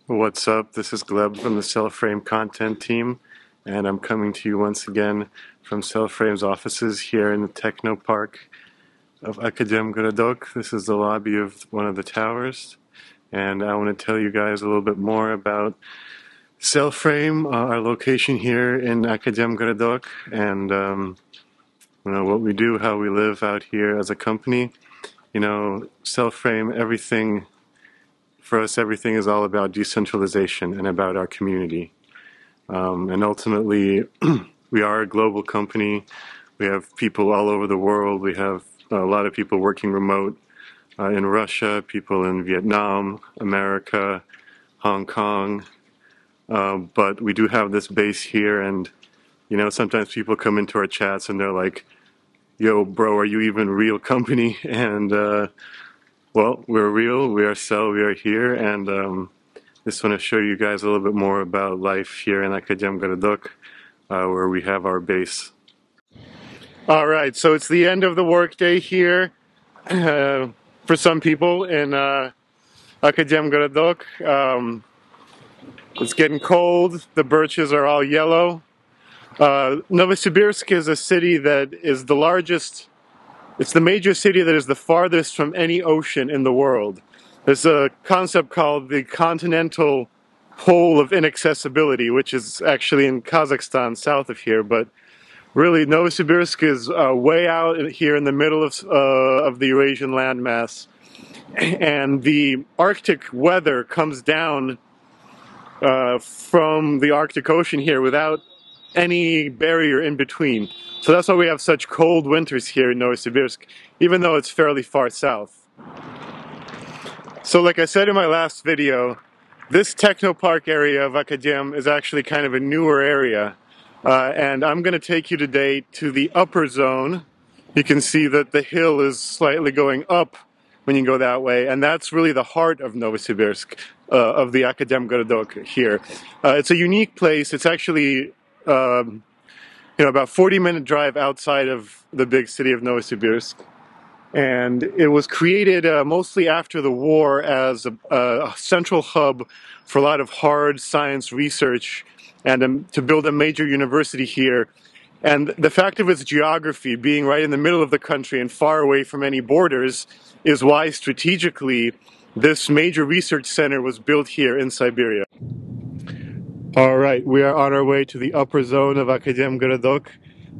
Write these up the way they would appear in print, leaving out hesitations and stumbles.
What's up? This is Gleb from the Cellframe content team, and I'm coming to you once again from Cellframe's offices here in the Techno Park of Akademgorodok. This is the lobby of one of the towers, and I want to tell you guys a little bit more about Cellframe, our location here in Akademgorodok, and what we do, how we live out here as a company. Cellframe, everything. For us, everything is all about decentralization and about our community. And ultimately, we are a global company. We have people all over the world. We have a lot of people working remote in Russia, people in Vietnam, America, Hong Kong. But we do have this base here, and sometimes people come into our chats and they're like, "Yo, bro, are you even a real company?" And well, we're real, we are Cell, we are here, and just want to show you guys a little bit more about life here in Akademgorodok, where we have our base. Alright, so it's the end of the workday here for some people in Akademgorodok. It's getting cold, the birches are all yellow. Novosibirsk is a city that is the largest. It's the major city that is the farthest from any ocean in the world. There's a concept called the continental pole of inaccessibility, which is actually in Kazakhstan, south of here. But really, Novosibirsk is way out here in the middle of the Eurasian landmass. And the Arctic weather comes down from the Arctic Ocean here without any barrier in between. So that's why we have such cold winters here in Novosibirsk, even though it's fairly far south. So like I said in my last video, this technopark area of Akadem is actually kind of a newer area. And I'm going to take you today to the upper zone. You can see that the hill is slightly going up when you go that way, and that's really the heart of Novosibirsk, of the Akademgorodok here. It's a unique place. It's actually about 40-minute drive outside of the big city of Novosibirsk. And it was created mostly after the war as a central hub for a lot of hard science research and to build a major university here. And the fact of its geography being right in the middle of the country and far away from any borders is why strategically this major research center was built here in Siberia. Alright, we are on our way to the upper zone of Akademgorodok.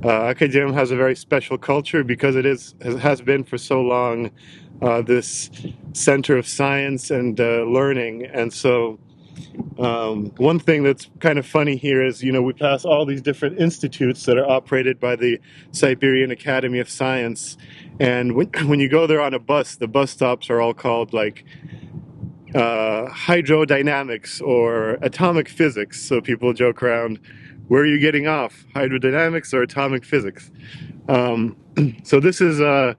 Akadem has a very special culture because it has been for so long this center of science and learning. And so one thing that's kind of funny here is, we pass all these different institutes that are operated by the Siberian Academy of Science. And when you go there on a bus, the bus stops are all called like hydrodynamics or atomic physics. So people joke around, where are you getting off? Hydrodynamics or atomic physics? So this is, now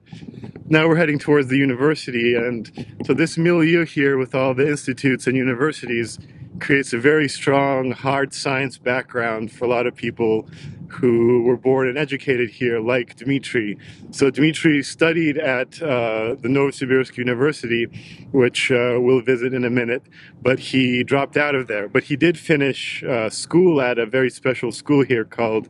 we're heading towards the university, and so this milieu here with all the institutes and universities creates a very strong hard science background for a lot of people who were born and educated here, like Dmitry. So Dmitry studied at the Novosibirsk University, which we'll visit in a minute, but he dropped out of there. But he did finish school at a very special school here called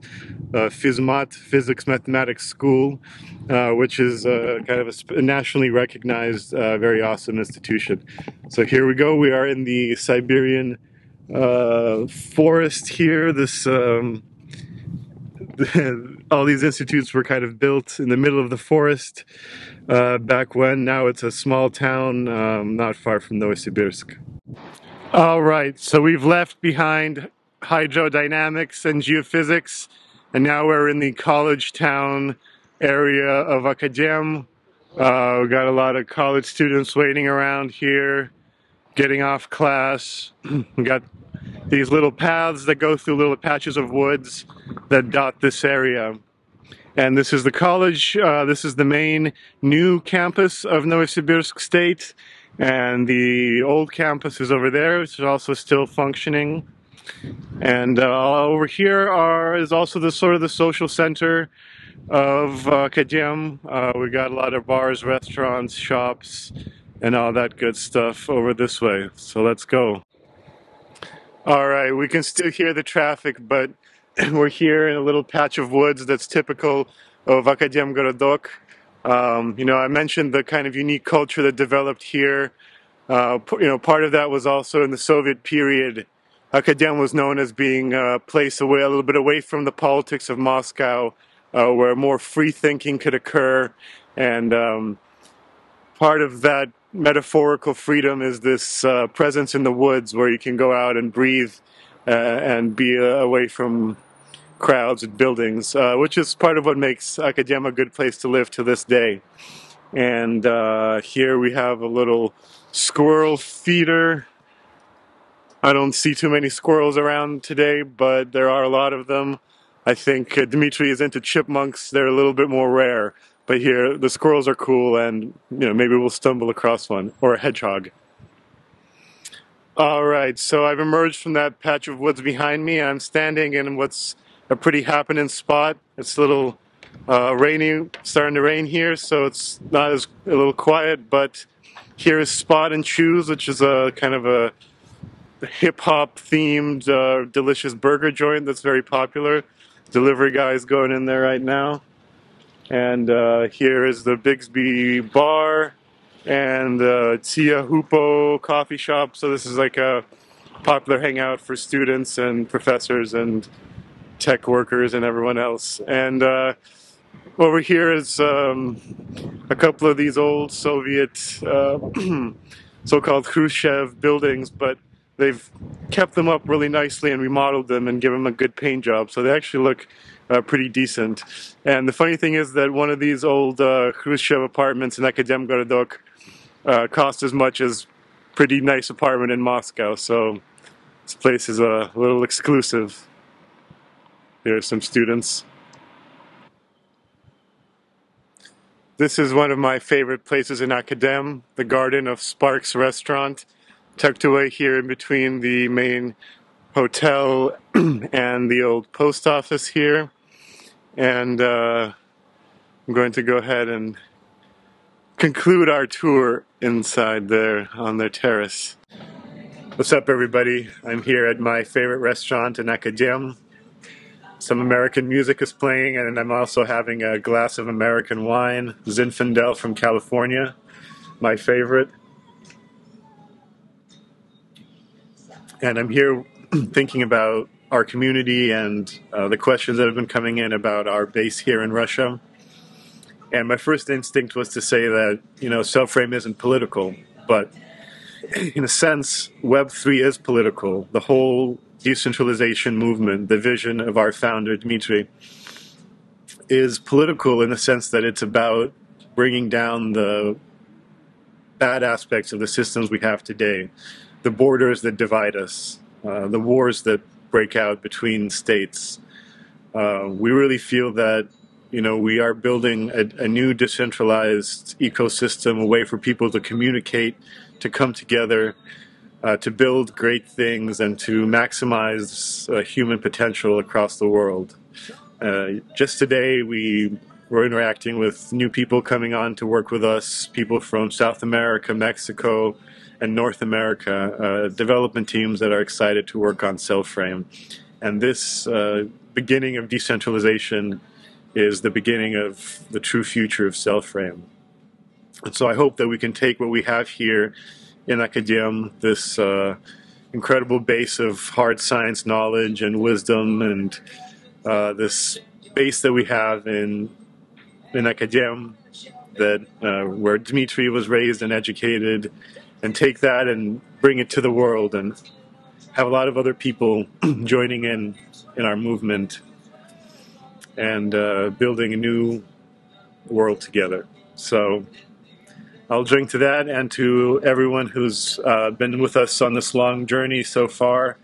Physmat, Physics Mathematics School, which is kind of a nationally recognized, very awesome institution. So here we go. We are in the Siberian forest here. This all these institutes were kind of built in the middle of the forest back when. Now it's a small town not far from Novosibirsk. All right, so we've left behind hydrodynamics and geophysics, and now we're in the college town area of Akadem. We've got a lot of college students waiting around here, getting off class. We got these little paths that go through little patches of woods that dot this area. And this is the college. This is the main new campus of Novosibirsk State. And the old campus is over there, which is also still functioning. And over here is also the sort of the social center of Akadem. We got a lot of bars, restaurants, shops, and all that good stuff over this way. So let's go. All right, we can still hear the traffic, but we're here in a little patch of woods that's typical of Akademgorodok. I mentioned the kind of unique culture that developed here. Part of that was also in the Soviet period. Akadem was known as being a place away, a little bit away from the politics of Moscow, where more free thinking could occur. And part of that metaphorical freedom is this presence in the woods where you can go out and breathe and be away from crowds and buildings, which is part of what makes Akadem a good place to live to this day. And here we have a little squirrel feeder. I don't see too many squirrels around today, but there are a lot of them. I think Dmitry is into chipmunks. They're a little bit more rare. But here, the squirrels are cool, and maybe we'll stumble across one, or a hedgehog. All right, so I've emerged from that patch of woods behind me, and I'm standing in what's a pretty happening spot. It's a little rainy, starting to rain here, so it's not as a little quiet. But here is Spot and Choose, which is a kind of a hip-hop themed delicious burger joint that's very popular. Delivery guy is going in there right now. And here is the Bixby bar and Tia Hupo coffee shop. So this is like a popular hangout for students and professors and tech workers and everyone else. And over here is a couple of these old Soviet so-called Khrushchev buildings, but they've kept them up really nicely and remodeled them and given them a good paint job, so they actually look pretty decent. And the funny thing is that one of these old Khrushchev apartments in Akademgorodok cost as much as a pretty nice apartment in Moscow, so this place is a little exclusive. Here are some students. This is one of my favorite places in Akadem, the garden of Sparks Restaurant, tucked away here in between the main hotel and the old post office here. And I'm going to go ahead and conclude our tour inside there on their terrace. What's up, everybody? I'm here at my favorite restaurant in Akadem. Some American music is playing, and I'm also having a glass of American wine, Zinfandel from California, my favorite. And I'm here thinking about our community and the questions that have been coming in about our base here in Russia. And my first instinct was to say that, Cellframe isn't political, but in a sense, Web3 is political. The whole decentralization movement, the vision of our founder, Dmitry, is political in the sense that it's about bringing down the bad aspects of the systems we have today, the borders that divide us, the wars that break out between states. We really feel that, we are building a new decentralized ecosystem, a way for people to communicate, to come together, to build great things and to maximize human potential across the world. Just today we were interacting with new people coming on to work with us, people from South America, Mexico, and North America, development teams that are excited to work on Cellframe. And this beginning of decentralization is the beginning of the true future of Cellframe. And so I hope that we can take what we have here in Akadem, this incredible base of hard science knowledge and wisdom, and this base that we have in Akadem, that where Dmitry was raised and educated, and take that and bring it to the world and have a lot of other people joining in our movement and building a new world together. So I'll drink to that and to everyone who's been with us on this long journey so far,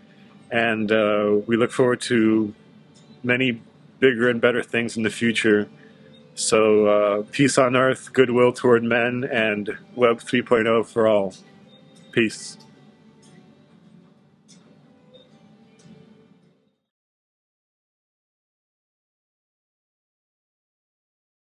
and we look forward to many bigger and better things in the future. So peace on earth, goodwill toward men, and Web 3.0 for all. Peace.